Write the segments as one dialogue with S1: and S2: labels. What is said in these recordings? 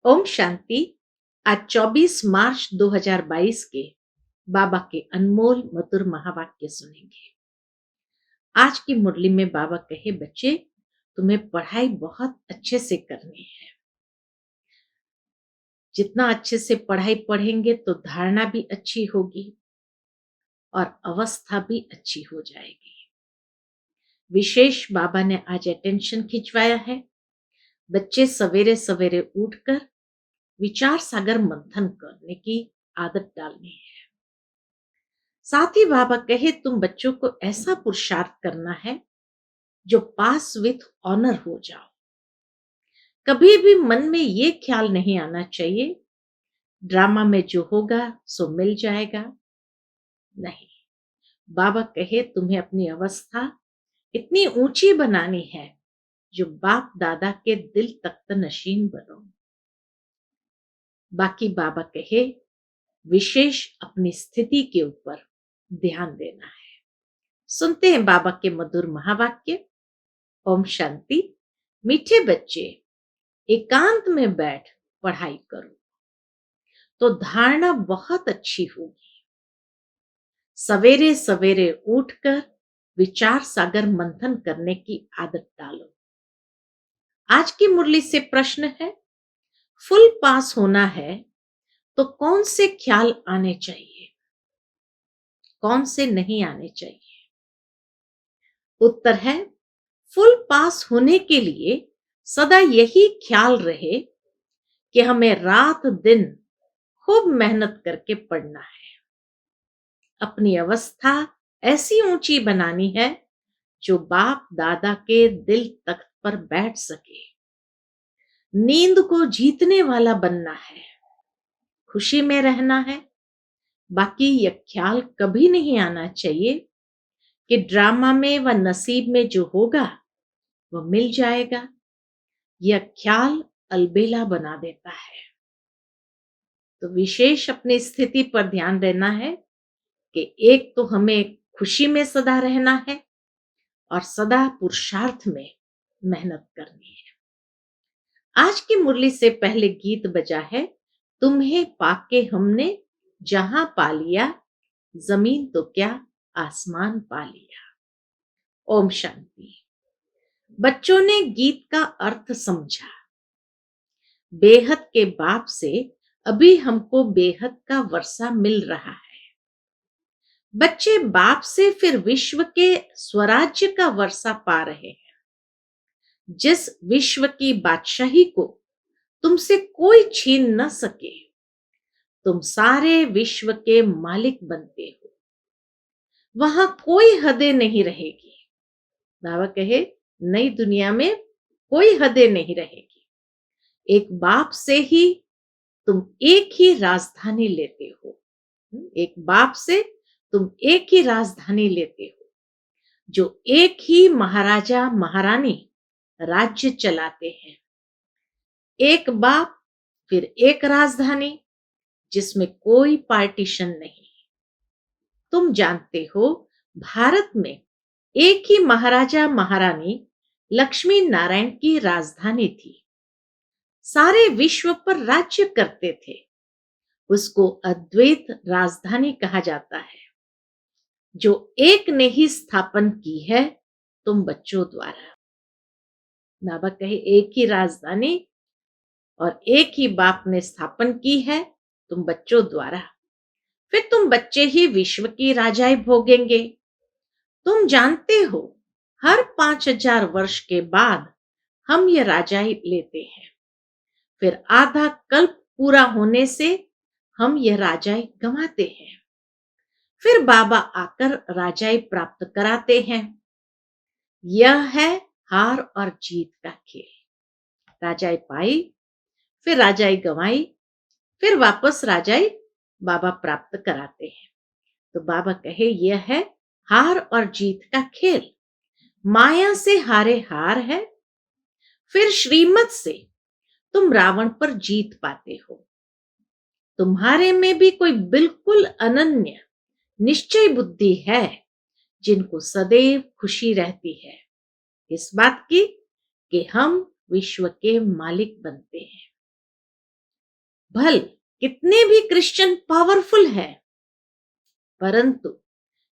S1: ओम शांति। आज 24 मार्च 2022 के बाबा के अनमोल मधुर महावाक्य सुनेंगे। आज की मुरली में बाबा कहे, बच्चे तुम्हें पढ़ाई बहुत अच्छे से करनी है। जितना अच्छे से पढ़ाई पढ़ेंगे तो धारणा भी अच्छी होगी और अवस्था भी अच्छी हो जाएगी। विशेष बाबा ने आज अटेंशन खिंचवाया है। बच्चे सवेरे सवेरे उठकर विचार सागर मंथन करने की आदत डालनी है। साथ ही बाबा कहे, तुम बच्चों को ऐसा पुरुषार्थ करना है जो पास विथ ऑनर हो जाओ। कभी भी मन में ये ख्याल नहीं आना चाहिए ड्रामा में जो होगा सो मिल जाएगा। नहीं, बाबा कहे तुम्हें अपनी अवस्था इतनी ऊंची बनानी है जो बाप दादा के दिल तख्त नशीन बनो। बाकी बाबा कहे विशेष अपनी स्थिति के ऊपर ध्यान देना है। सुनते हैं बाबा के मधुर महावाक्य। ओम शांति। मीठे बच्चे, एकांत में बैठ पढ़ाई करो तो धारणा बहुत अच्छी होगी। सवेरे सवेरे उठकर विचार सागर मंथन करने की आदत डालो। आज की मुरली से प्रश्न है, फुल पास होना है तो कौन से ख्याल आने चाहिए, कौन से नहीं आने चाहिए? उत्तर है, फुल पास होने के लिए सदा यही ख्याल रहे कि हमें रात दिन खूब मेहनत करके पढ़ना है। अपनी अवस्था ऐसी ऊंची बनानी है जो बाप दादा के दिल तख्त पर बैठ सके। नींद को जीतने वाला बनना है, खुशी में रहना है। बाकी यह ख्याल कभी नहीं आना चाहिए कि ड्रामा में व नसीब में जो होगा वह मिल जाएगा। यह ख्याल अलबेला बना देता है। तो विशेष अपनी स्थिति पर ध्यान देना है कि एक तो हमें खुशी में सदा रहना है और सदा पुरुषार्थ में मेहनत करनी है। आज की मुरली से पहले गीत बजा है, तुम्हें पाके हमने जहां पा लिया, जमीन तो क्या आसमान पा लिया। ओम शांति। बच्चों ने गीत का अर्थ समझा। बेहद के बाप से अभी हमको बेहद का वर्षा मिल रहा है। बच्चे बाप से फिर विश्व के स्वराज्य का वर्षा पा रहे हैं। जिस विश्व की बादशाही को तुमसे कोई छीन न सके, तुम सारे विश्व के मालिक बनते हो। वहां कोई हदें नहीं रहेगी। बाबा कहे, नई दुनिया में कोई हदें नहीं रहेगी। एक बाप से ही तुम एक ही राजधानी लेते हो। एक बाप से तुम एक ही राजधानी लेते हो, जो एक ही महाराजा महारानी राज्य चलाते हैं। एक बाप फिर एक राजधानी जिसमें कोई पार्टीशन नहीं। तुम जानते हो, भारत में एक ही महाराजा महारानी लक्ष्मी नारायण की राजधानी थी। सारे विश्व पर राज्य करते थे। उसको अद्वैत राजधानी कहा जाता है, जो एक ने ही स्थापन की है तुम बच्चों द्वारा। बाबा कहे, एक ही राजधानी और एक ही बाप ने स्थापन की है तुम बच्चों द्वारा। फिर तुम बच्चे ही विश्व की राजाई भोगेंगे। तुम जानते हो, हर 5000 वर्ष के बाद हम ये राजाई लेते हैं। फिर आधा कल्प पूरा होने से हम यह राजाई गंवाते हैं। फिर बाबा आकर राजाई प्राप्त कराते हैं। यह है हार और जीत का खेल। राजाई पाई, फिर राजाई गंवाई, फिर वापस राजाई बाबा प्राप्त कराते हैं। तो बाबा कहे, यह है हार और जीत का खेल। माया से हारे हार है, फिर श्रीमत से तुम रावण पर जीत पाते हो। तुम्हारे में भी कोई बिल्कुल अनन्य निश्चय बुद्धि है जिनको सदैव खुशी रहती है इस बात की कि हम विश्व के मालिक बनते हैं। भल कितने भी क्रिश्चियन पावरफुल है, परंतु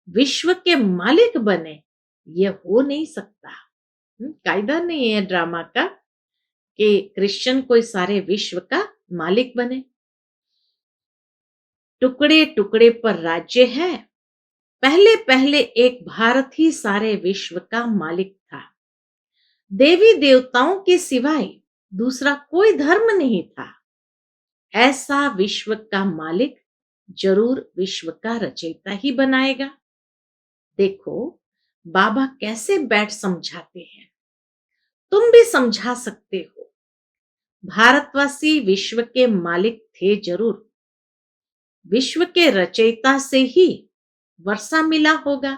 S1: विश्व के मालिक बने, ये हो नहीं सकता। कायदा नहीं है ड्रामा का कि क्रिश्चियन कोई सारे विश्व का मालिक बने। टुकड़े टुकड़े पर राज्य है। पहले पहले एक भारत ही सारे विश्व का मालिक था। देवी देवताओं के सिवाय दूसरा कोई धर्म नहीं था। ऐसा विश्व का मालिक जरूर विश्व का रचयिता ही बनाएगा। देखो बाबा कैसे बैठ समझाते हैं, तुम भी समझा सकते हो। भारतवासी विश्व के मालिक थे जरूर, विश्व के रचयिता से ही वर्षा मिला होगा।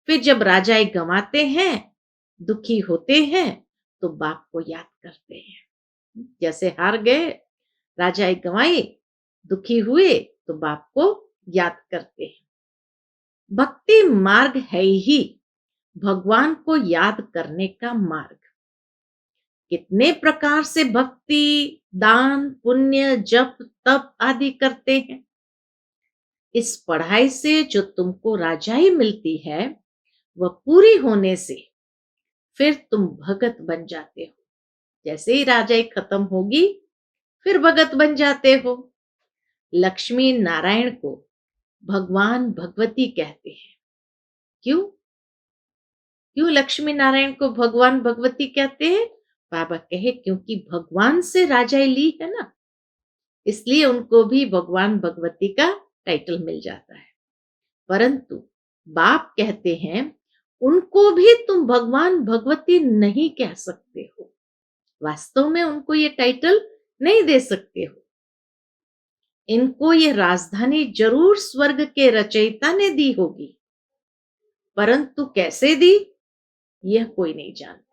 S1: फिर जब राजाए गंवाते हैं, दुखी होते हैं, तो बाप को याद करते हैं। जैसे हार गए, राजाए गंवाई, दुखी हुए, तो बाप को याद करते हैं। भक्ति मार्ग है ही भगवान को याद करने का मार्ग। कितने प्रकार से भक्ति, दान, पुण्य, जप, तप आदि करते हैं। इस पढ़ाई से जो तुमको राजाई मिलती है, वह पूरी होने से फिर तुम भगत बन जाते हो। जैसे ही राजाई खत्म होगी, फिर भगत बन जाते हो। लक्ष्मी नारायण को भगवान भगवती कहते हैं। क्यों? क्यों लक्ष्मी नारायण को भगवान भगवती कहते हैं? बाबा कहे क्योंकि भगवान से राजाई ली है ना, इसलिए उनको भी भगवान भगवती का टाइटल मिल जाता है। परंतु बाप कहते हैं उनको भी तुम भगवान भगवती नहीं कह सकते हो। वास्तव में उनको ये टाइटल नहीं दे सकते हो। इनको ये राजधानी जरूर स्वर्ग के रचयिता ने दी होगी, परंतु कैसे दी यह कोई नहीं जानते।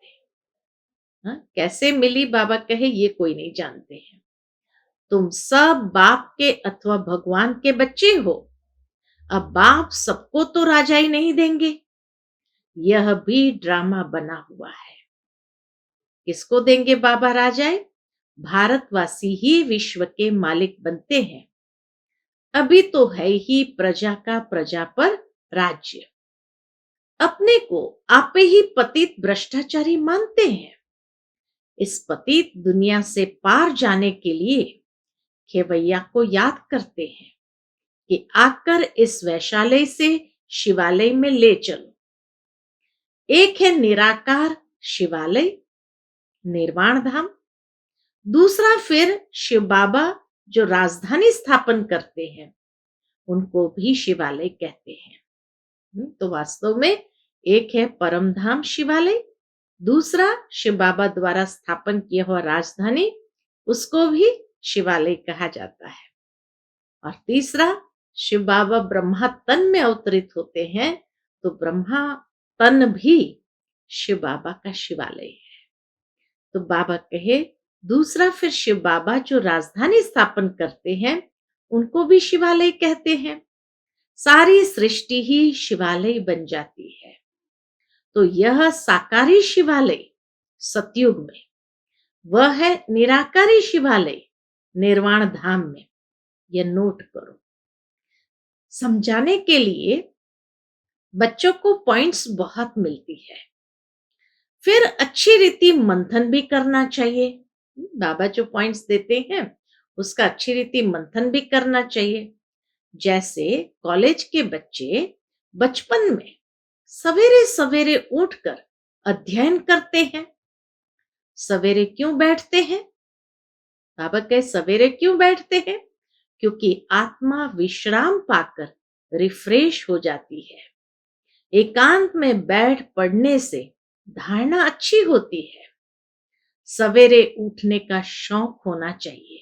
S1: हाँ, कैसे मिली बाबा कहे ये कोई नहीं जानते हैं। तुम सब बाप के अथवा भगवान के बच्चे हो। अब बाप सबको तो राजाई नहीं देंगे, यह भी ड्रामा बना हुआ है। किसको देंगे बाबा राजाई? भारतवासी ही विश्व के मालिक बनते हैं। अभी तो है ही प्रजा का प्रजा पर राज्य। अपने को आपे ही पतित भ्रष्टाचारी मानते हैं। इस पतित दुनिया से पार जाने के लिए खेवैया को याद करते हैं कि आकर इस वैशालय से शिवालय में ले चलो। एक है निराकार शिवालय, निर्वाण धाम। दूसरा फिर शिव बाबा जो राजधानी स्थापन करते हैं, उनको भी शिवालय कहते हैं। तो वास्तव में एक है परम धाम शिवालय, दूसरा शिव बाबा द्वारा स्थापन किया हुआ राजधानी, उसको भी शिवालय कहा जाता है। और तीसरा शिव बाबा ब्रह्मा तन में अवतरित होते हैं, तो ब्रह्मा तन भी शिव बाबा का शिवालय है। तो बाबा कहे दूसरा फिर शिव बाबा जो राजधानी स्थापन करते हैं, उनको भी शिवालय कहते हैं। सारी सृष्टि ही शिवालय बन जाती है। तो यह साकारी शिवालय सतयुग में, वह है निराकारी शिवालय निर्वाण धाम में। यह नोट करो। समझाने के लिए बच्चों को पॉइंट्स बहुत मिलती है। फिर अच्छी रीति मंथन भी करना चाहिए। बाबा जो पॉइंट्स देते हैं उसका अच्छी रीति मंथन भी करना चाहिए। जैसे कॉलेज के बच्चे बचपन में सवेरे सवेरे उठकर अध्ययन करते हैं। सवेरे क्यों बैठते हैं? बाबा कहे सवेरे क्यों बैठते हैं? क्योंकि आत्मा विश्राम पाकर रिफ्रेश हो जाती है। एकांत में बैठ पढ़ने से धारणा अच्छी होती है। सवेरे उठने का शौक होना चाहिए।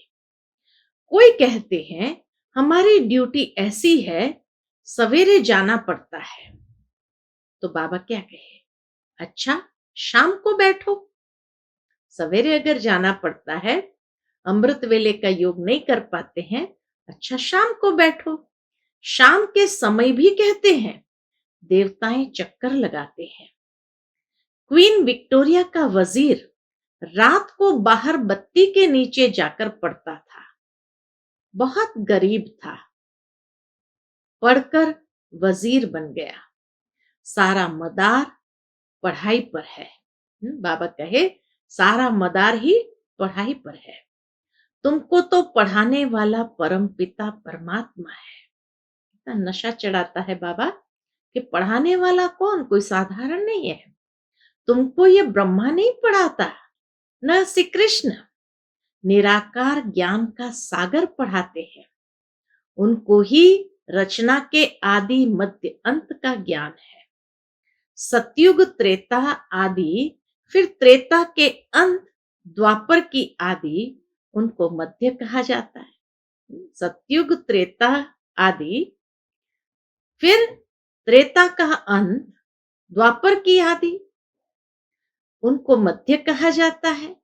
S1: कोई कहते हैं हमारी ड्यूटी ऐसी है, सवेरे जाना पड़ता है। तो बाबा क्या कहे? अच्छा शाम को बैठो। सवेरे अगर जाना पड़ता है, अमृत वेले का योग नहीं कर पाते हैं, अच्छा शाम को बैठो। शाम के समय भी कहते हैं देवताएं चक्कर लगाते हैं। क्वीन विक्टोरिया का वजीर रात को बाहर बत्ती के नीचे जाकर पड़ता था। बहुत गरीब था, पढ़कर वजीर बन गया। सारा मदार पढ़ाई पर है। बाबा कहे सारा मदार ही पढ़ाई पर है। तुमको तो पढ़ाने वाला परम पिता परमात्मा है। इतना नशा चढ़ाता है बाबा कि पढ़ाने वाला कौन, कोई साधारण नहीं है। तुमको ये ब्रह्मा नहीं पढ़ाता, न श्री कृष्ण, निराकार ज्ञान का सागर पढ़ाते हैं। उनको ही रचना के आदि मध्य अंत का ज्ञान है। सतयुग त्रेता आदि, फिर त्रेता के अंत द्वापर की आदि, उनको मध्य कहा जाता है। सतयुग त्रेता आदि, फिर त्रेता का अंत, द्वापर की आदि, उनको मध्य कहा जाता है।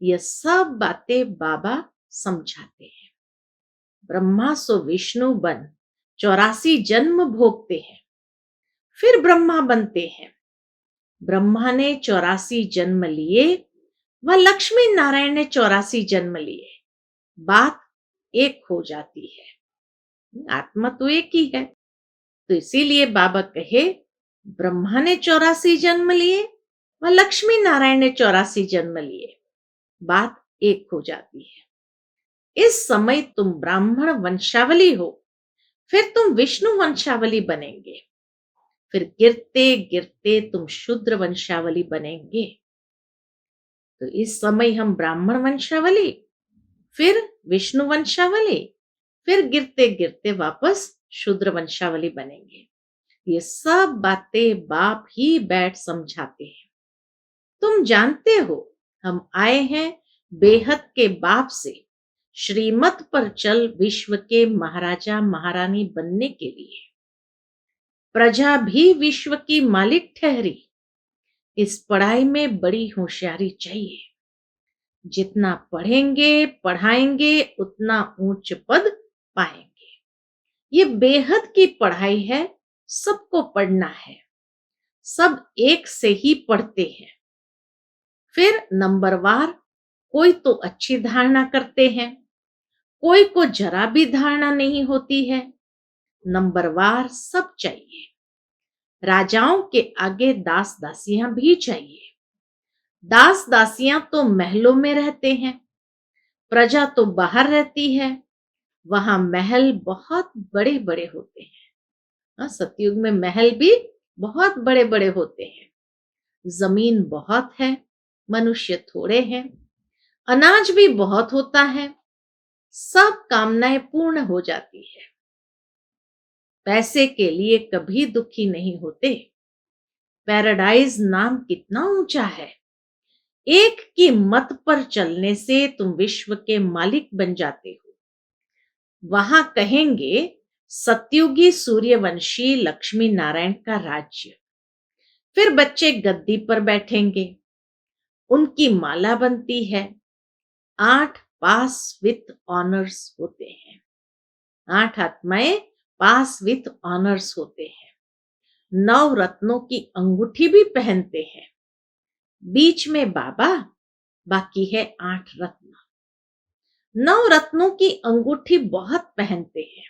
S1: यह सब बातें बाबा समझाते हैं। ब्रह्मा सो विष्णु बन 84 जन्म भोगते हैं, फिर ब्रह्मा बनते हैं। ब्रह्मा ने 84 जन्म लिए व लक्ष्मी नारायण ने 84 जन्म लिए, बात एक हो जाती है। आत्मा तो एक ही है। तो इसीलिए बाबा कहे ब्रह्मा ने 84 जन्म लिए व लक्ष्मी नारायण ने 84 जन्म लिए, बात एक हो जाती है। इस समय तुम ब्राह्मण वंशावली हो, फिर तुम विष्णु वंशावली बनेंगे, फिर गिरते गिरते तुम शूद्र वंशावली बनेंगे। तो इस समय हम ब्राह्मण वंशावली, फिर विष्णु वंशावली, फिर गिरते गिरते वापस शूद्र वंशावली बनेंगे। ये सब बातें बाप ही बैठ समझाते हैं। तुम जानते हो हम आए हैं बेहद के बाप से श्रीमत पर चल विश्व के महाराजा महारानी बनने के लिए। प्रजा भी विश्व की मालिक ठहरी। इस पढ़ाई में बड़ी होशियारी चाहिए। जितना पढ़ेंगे पढ़ाएंगे उतना ऊंच पद पाएंगे। ये बेहद की पढ़ाई है, सबको पढ़ना है। सब एक से ही पढ़ते हैं। फिर नंबरवार कोई तो अच्छी धारणा करते हैं, कोई को जरा भी धारणा नहीं होती है। नंबरवार सब चाहिए। राजाओं के आगे दास दासियां भी चाहिए। दास दासियां तो महलों में रहते हैं, प्रजा तो बाहर रहती है। वहां महल बहुत बड़े बड़े होते हैं। सतयुग में महल भी बहुत बड़े बड़े होते हैं। जमीन बहुत है, मनुष्य थोड़े हैं। अनाज भी बहुत होता है, सब कामनाएं पूर्ण हो जाती है। पैसे के लिए कभी दुखी नहीं होते। पैराडाइज नाम कितना ऊंचा है। एक की मत पर चलने से तुम विश्व के मालिक बन जाते हो। वहां कहेंगे सतयुगी सूर्यवंशी लक्ष्मी नारायण का राज्य। फिर बच्चे गद्दी पर बैठेंगे, उनकी माला बनती है। 8 पास विथ ऑनर्स होते हैं। 8 आत्माएं पास विथ ऑनर्स होते हैं। 9 रत्नों की अंगूठी भी पहनते हैं। बीच में बाबा, बाकी है 8 रत्न। 9 रत्नों की अंगूठी बहुत पहनते हैं।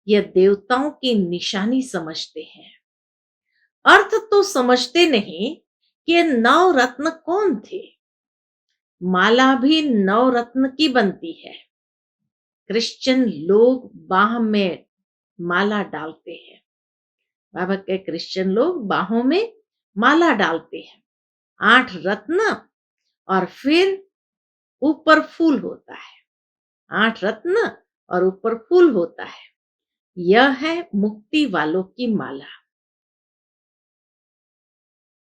S1: यह देवताओं की निशानी समझते हैं। अर्थ तो समझते नहीं कि ये 9 रत्न कौन थे। माला भी 9 रत्न की बनती है। क्रिश्चियन लोग बाह में माला डालते हैं। बाबा के क्रिश्चियन लोग बाहों में माला डालते हैं। 8 रत्न और फिर ऊपर फूल होता है। 8 रत्न और ऊपर फूल होता है। यह है मुक्ति वालों की माला।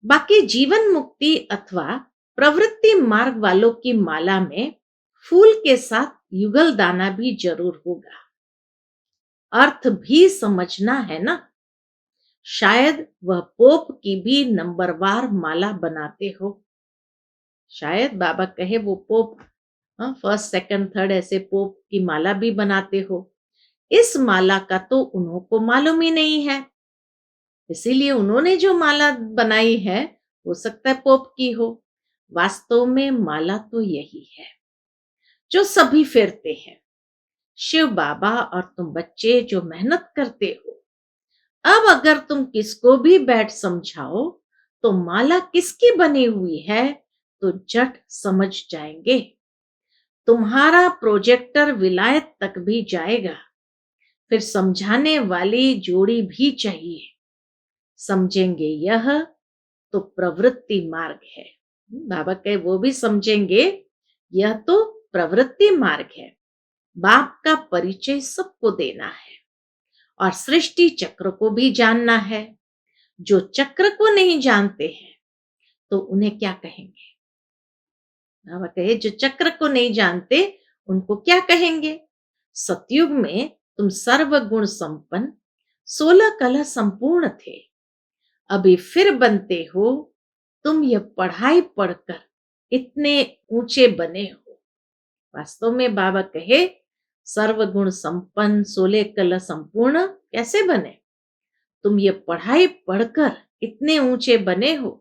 S1: बाकी जीवन मुक्ति अथवा प्रवृत्ति मार्ग वालों की माला में फूल के साथ युगल दाना भी जरूर होगा। अर्थ भी समझना है ना। शायद वह पोप की भी नंबरवार माला बनाते हो। शायद बाबा कहे वो पोप फर्स्ट सेकंड थर्ड ऐसे पोप की माला भी बनाते हो। इस माला का तो उन्हों को मालूम ही नहीं है, इसीलिए उन्होंने जो माला बनाई है हो सकता है पोप की हो। वास्तव में माला तो यही है जो सभी फेरते हैं। शिव बाबा और तुम बच्चे जो मेहनत करते हो, अब अगर तुम किसको भी बैठ समझाओ तो माला किसकी बनी हुई है तो झट समझ जाएंगे। तुम्हारा प्रोजेक्टर विलायत तक भी जाएगा। फिर समझाने वाली जोड़ी भी चाहिए। समझेंगे यह तो प्रवृत्ति मार्ग है। बाबा कहे वो भी समझेंगे, यह तो प्रवृत्ति मार्ग है। बाप का परिचय सबको देना है और सृष्टि चक्र को भी जानना है। जो चक्र को नहीं जानते हैं तो उन्हें क्या कहेंगे? बाबा कहे जो चक्र को नहीं जानते उनको क्या कहेंगे? सतयुग में तुम सर्वगुण संपन्न 16 कला संपूर्ण थे, अभी फिर बनते हो। तुम यह पढ़ाई पढ़कर इतने ऊंचे बने हो। वास्तव में बाबा कहे सर्वगुण संपन्न 16 कला संपूर्ण कैसे बने? तुम ये पढ़ाई पढ़कर इतने ऊंचे बने हो।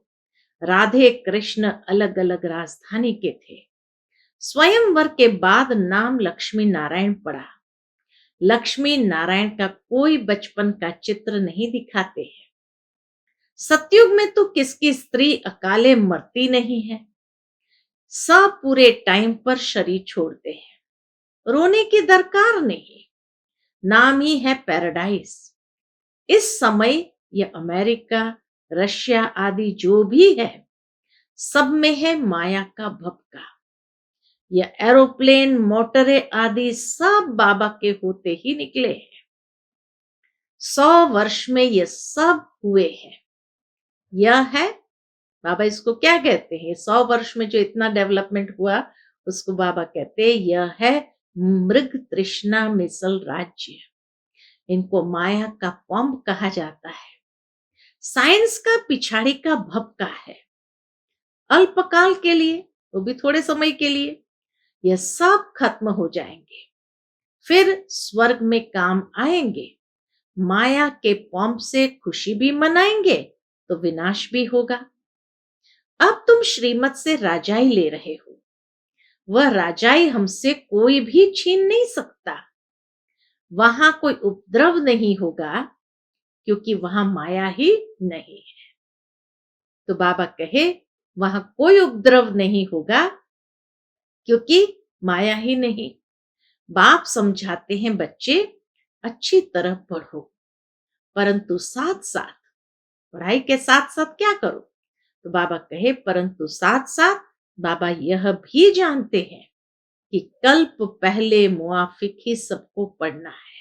S1: राधे कृष्ण अलग अलग राजधानी के थे। स्वयंवर के बाद नाम लक्ष्मी नारायण पड़ा। लक्ष्मी नारायण का कोई बचपन का चित्र नहीं दिखाते हैं। सतयुग में तो किसकी स्त्री अकाले मरती नहीं है। सब पूरे टाइम पर शरीर छोड़ते हैं। रोने की दरकार नहीं, नाम ही है पैराडाइज। इस समय यह अमेरिका, रशिया आदि जो भी है, सब में है माया का भपका। यह एरोप्लेन, मोटरें आदि सब बाबा के होते ही निकले हैं। 100 वर्ष में ये सब हुए हैं। यह है बाबा, इसको क्या कहते हैं? 100 वर्ष में जो इतना डेवलपमेंट हुआ उसको बाबा कहते हैं यह है मृग तृष्णा मिसल राज्य। इनको माया का पंप कहा जाता है। साइंस का पिछाड़ी का भपका है, अल्पकाल के लिए, वो भी थोड़े समय के लिए। यह सब खत्म हो जाएंगे, फिर स्वर्ग में काम आएंगे। माया के पंप से खुशी भी मनाएंगे तो विनाश भी होगा। अब तुम श्रीमत से राजाई ले रहे हो, वह राजाई हमसे कोई भी छीन नहीं सकता। वहां कोई उपद्रव नहीं होगा क्योंकि वहां माया ही नहीं है। तो बाबा कहे वहां कोई उपद्रव नहीं होगा क्योंकि माया ही नहीं। बाप समझाते हैं बच्चे अच्छी तरह पढ़ो, परंतु साथ साथ पढ़ाई के साथ साथ क्या करो? तो बाबा कहे परंतु साथ साथ बाबा यह भी जानते हैं कि कल्प पहले मुआफिक ही सबको पढ़ना है।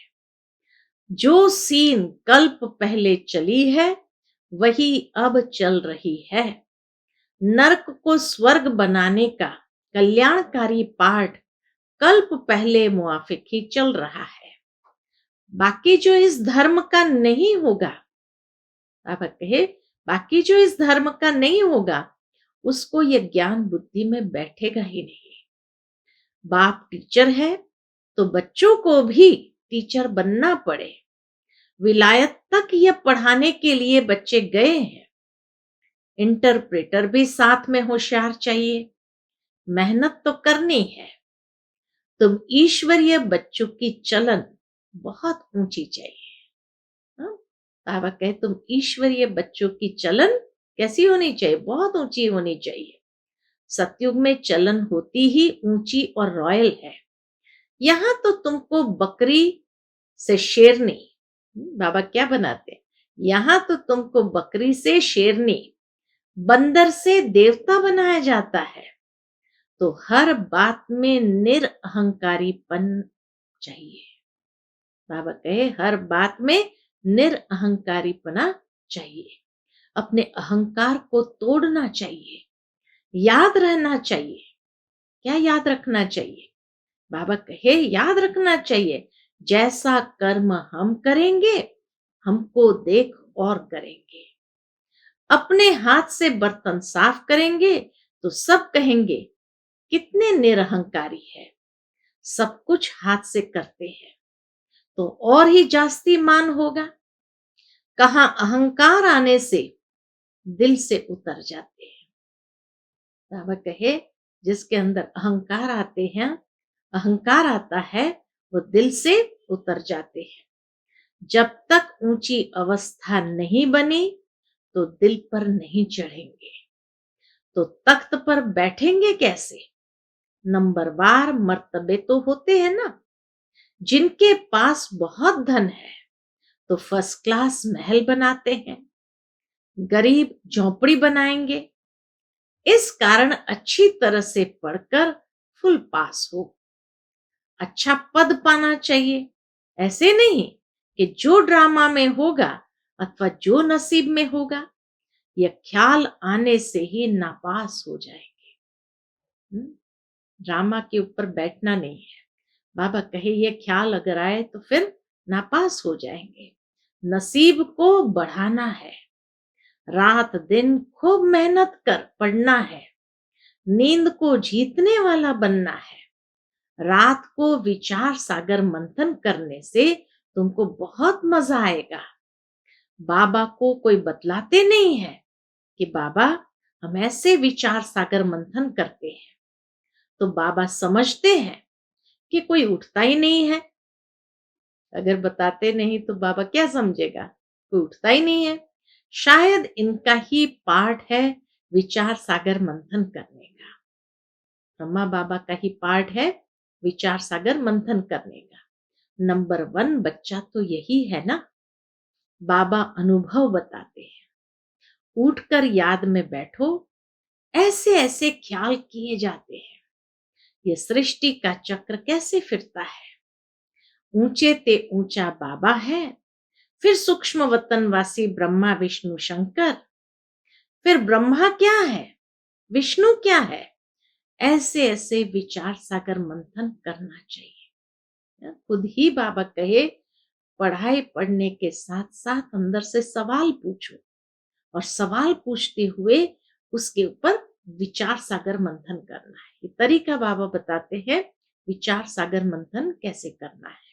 S1: जो सीन कल्प पहले चली है वही अब चल रही है। नरक को स्वर्ग बनाने का कल्याणकारी पाठ कल्प पहले मुआफिक ही चल रहा है। बाकी जो इस धर्म का नहीं होगा, बाबा कहे बाकी जो इस धर्म का नहीं होगा उसको यह ज्ञान बुद्धि में बैठेगा ही नहीं। बाप टीचर है तो बच्चों को भी टीचर बनना पड़े। विलायत तक यह पढ़ाने के लिए बच्चे गए हैं। इंटरप्रेटर भी साथ में होशियार चाहिए। मेहनत तो करनी है। तुम ईश्वरीय बच्चों की चलन बहुत ऊंची चाहिए। हाँ? बाबा कहे तुम ईश्वरीय बच्चों की चलन कैसी होनी चाहिए? बहुत ऊंची होनी चाहिए। सतयुग में चलन होती ही ऊंची और रॉयल है। यहां तो तुमको बकरी से शेरनी, बाबा क्या बनाते? यहां तो तुमको बकरी से शेरनी, बंदर से देवता बनाया जाता है। तो हर बात में निरअहंकारीपन चाहिए। बाबा कहे हर बात में निरअहंकारीपना चाहिए। अपने अहंकार को तोड़ना चाहिए। याद रहना चाहिए। क्या याद रखना चाहिए? बाबा कहे याद रखना चाहिए जैसा कर्म हम करेंगे हमको देख और करेंगे। अपने हाथ से बर्तन साफ करेंगे तो सब कहेंगे कितने निरहंकारी है, सब कुछ हाथ से करते हैं, तो और ही जास्ती मान होगा। कहां अहंकार आने से दिल से उतर जाते हैं। बाबा कहे जिसके अंदर अहंकार आते हैं, अहंकार आता है वो दिल से उतर जाते हैं। जब तक ऊंची अवस्था नहीं बनी तो दिल पर नहीं चढ़ेंगे, तो तख्त पर बैठेंगे कैसे? नंबरवार मर्तबे तो होते हैं ना। जिनके पास बहुत धन है तो फर्स्ट क्लास महल बनाते हैं, गरीब झोपड़ी बनाएंगे। इस कारण अच्छी तरह से पढ़कर फुल पास हो, अच्छा पद पाना चाहिए। ऐसे नहीं कि जो ड्रामा में होगा अथवा जो नसीब में होगा, यह ख्याल आने से ही नापास हो जाएंगे। ड्रामा के ऊपर बैठना नहीं है। बाबा कहे ये ख्याल अगर आए तो फिर नापास हो जाएंगे। नसीब को बढ़ाना है, रात दिन खूब मेहनत कर पढ़ना है, नींद को जीतने वाला बनना है। रात को विचार सागर मंथन करने से तुमको बहुत मजा आएगा। बाबा को कोई बतलाते नहीं है कि बाबा हम ऐसे विचार सागर मंथन करते हैं, तो बाबा समझते हैं कि कोई उठता ही नहीं है। अगर बताते नहीं तो बाबा क्या समझेगा? कोई उठता ही नहीं है। शायद इनका ही पार्ट है विचार सागर मंथन करने का। ब्रह्मा बाबा का ही पार्ट है विचार सागर मंथन करने का। नंबर 1 बच्चा तो यही है ना। बाबा अनुभव बताते हैं, उठकर याद में बैठो, ऐसे ऐसे ख्याल किए जाते हैं। ये सृष्टि का चक्र कैसे फिरता है। ऊंचे ते ऊंचा बाबा है, फिर सूक्ष्म वतनवासी ब्रह्मा विष्णु शंकर, फिर ब्रह्मा क्या है, विष्णु क्या है। ऐसे ऐसे विचार सागर मंथन करना चाहिए। खुद ही बाबा कहे पढ़ाई पढ़ने के साथ साथ अंदर से सवाल पूछो, और सवाल पूछते हुए उसके ऊपर विचार सागर मंथन करना है। ये तरीका बाबा बताते हैं विचार सागर मंथन कैसे करना है।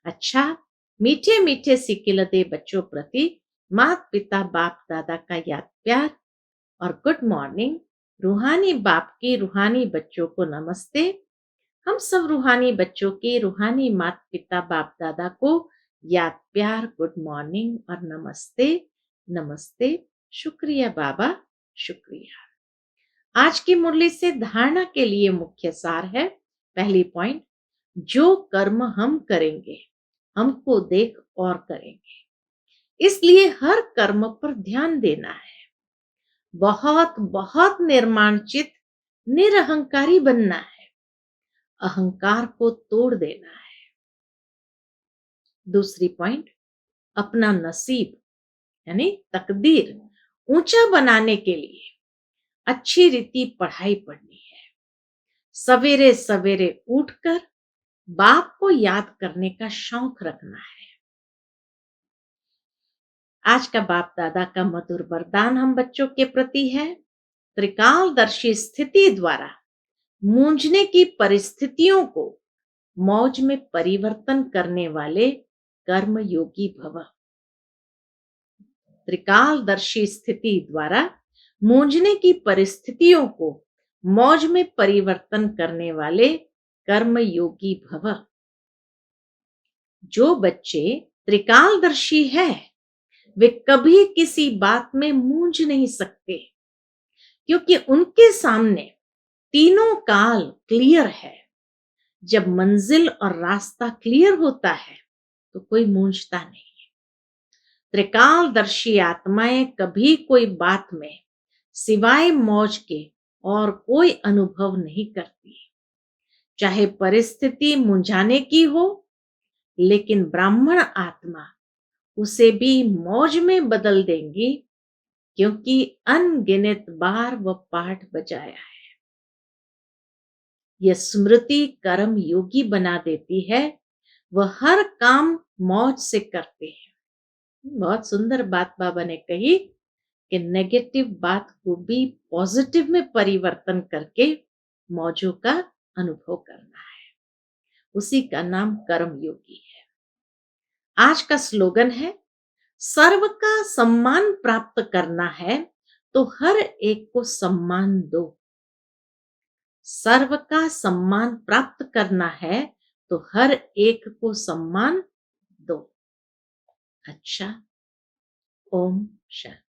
S1: अच्छा, मीठे मीठे सिकिलते बच्चों प्रति माता पिता बाप दादा का याद प्यार और गुड मॉर्निंग। रूहानी बाप की रूहानी बच्चों को नमस्ते। हम सब रूहानी बच्चों के रूहानी माता पिता बाप दादा को याद प्यार, गुड मॉर्निंग और नमस्ते। नमस्ते। शुक्रिया बाबा, शुक्रिया। आज की मुरली से धारणा के लिए मुख्य सार है। पहली पॉइंट, जो कर्म हम करेंगे हमको देख और करेंगे, इसलिए हर कर्म पर ध्यान देना है। बहुत बहुत निर्माणचित निरहंकारी बनना है, अहंकार को तोड़ देना है। दूसरी पॉइंट, अपना नसीब यानी तकदीर ऊंचा बनाने के लिए अच्छी रीति पढ़ाई पढ़नी है। सवेरे सवेरे उठकर बाप को याद करने का शौक रखना है। आज का बाप दादा का मधुर वरदान हम बच्चों के प्रति है। त्रिकालदर्शी स्थिति द्वारा मूंझने की परिस्थितियों को मौज में परिवर्तन करने वाले कर्म योगी भव। त्रिकालदर्शी स्थिति द्वारा मूंझने की परिस्थितियों को मौज में परिवर्तन करने वाले कर्म योगी भव। जो बच्चे त्रिकालदर्शी है वे कभी किसी बात में मूंझ नहीं सकते, क्योंकि उनके सामने तीनों काल क्लियर है। जब मंजिल और रास्ता क्लियर होता है तो कोई मूंझता नहीं। त्रिकालदर्शी आत्माएं कभी कोई बात में सिवाय मौज के और कोई अनुभव नहीं करती। चाहे परिस्थिति मुंझाने की हो, लेकिन ब्राह्मण आत्मा उसे भी मौज में बदल देंगी, क्योंकि अनगिनत बार वह पाठ बजाया है। यह स्मृति कर्म योगी बना देती है। वह हर काम मौज से करते हैं। बहुत सुंदर बात बाबा ने कही कि नेगेटिव बात को भी पॉजिटिव में परिवर्तन करके मौजों का अनुभव करना है। उसी का नाम कर्म योगी है। आज का स्लोगन है, सर्व का सम्मान प्राप्त करना है तो हर एक को सम्मान दो। सर्व का सम्मान प्राप्त करना है तो हर एक को सम्मान दो। अच्छा, ओम शांति।